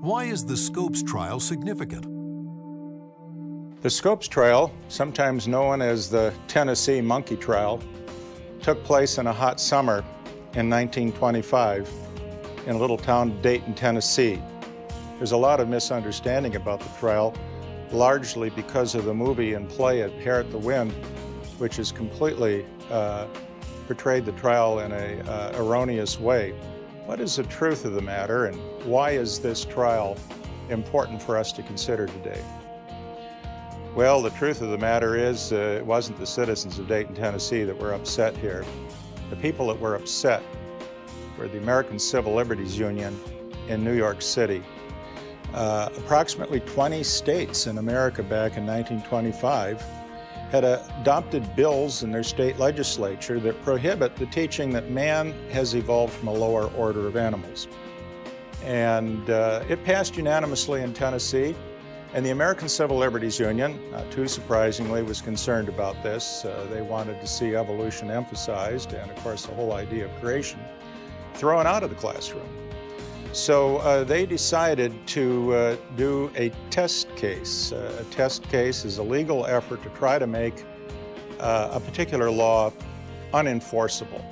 Why is the Scopes trial significant? The Scopes trial, sometimes known as the Tennessee monkey trial, took place in a hot summer in 1925 in a little town of Dayton, Tennessee. There's a lot of misunderstanding about the trial, largely because of the movie and play Hair at the Wind, which has completely portrayed the trial in an erroneous way. What is the truth of the matter, and why is this trial important for us to consider today? Well, the truth of the matter is it wasn't the citizens of Dayton, Tennessee that were upset here. The people that were upset were the American Civil Liberties Union in New York City. Approximately 20 states in America back in 1925 had adopted bills in their state legislature that prohibit the teaching that man has evolved from a lower order of animals. And it passed unanimously in Tennessee. And the American Civil Liberties Union, not too surprisingly, was concerned about this. They wanted to see evolution emphasized and, of course, the whole idea of creation thrown out of the classroom. So they decided to do a test case. A test case is a legal effort to try to make a particular law unenforceable.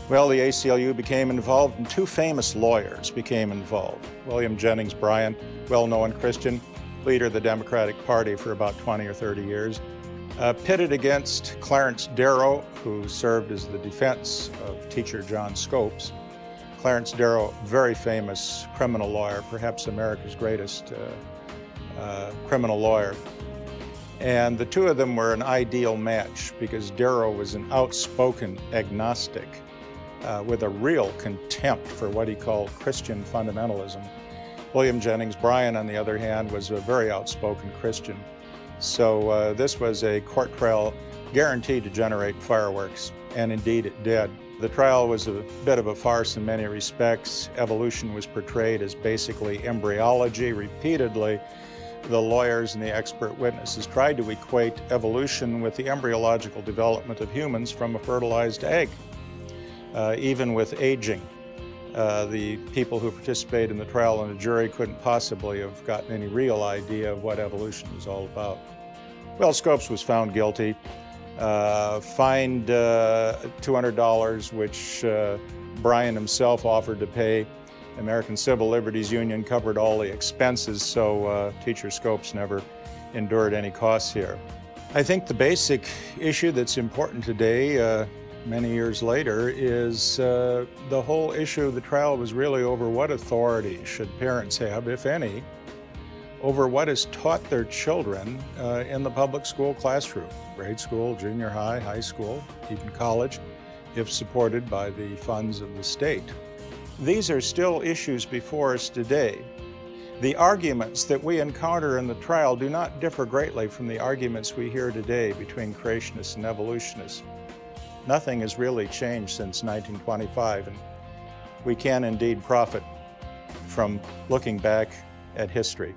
Well, the ACLU became involved, and two famous lawyers became involved. William Jennings Bryan, well-known Christian, leader of the Democratic Party for about 20 or 30 years, pitted against Clarence Darrow, who served as the defense of teacher John Scopes. Clarence Darrow, very famous criminal lawyer, perhaps America's greatest criminal lawyer. And the two of them were an ideal match because Darrow was an outspoken agnostic with a real contempt for what he called Christian fundamentalism. William Jennings Bryan, on the other hand, was a very outspoken Christian. So this was a court trial guaranteed to generate fireworks, and indeed it did. The trial was a bit of a farce in many respects. Evolution was portrayed as basically embryology. Repeatedly, the lawyers and the expert witnesses tried to equate evolution with the embryological development of humans from a fertilized egg, even with aging. The people who participated in the trial and the jury couldn't possibly have gotten any real idea of what evolution was all about. Well, Scopes was found guilty, fined $200, which Bryan himself offered to pay. The American Civil Liberties Union covered all the expenses, so teacher Scopes never endured any costs here. I think the basic issue that's important today, many years later, is the whole issue of the trial was really over what authority should parents have, if any, over what is taught their children in the public school classroom, grade school, junior high, high school, even college, if supported by the funds of the state. These are still issues before us today. The arguments that we encounter in the trial do not differ greatly from the arguments we hear today between creationists and evolutionists. Nothing has really changed since 1925, and we can indeed profit from looking back at history.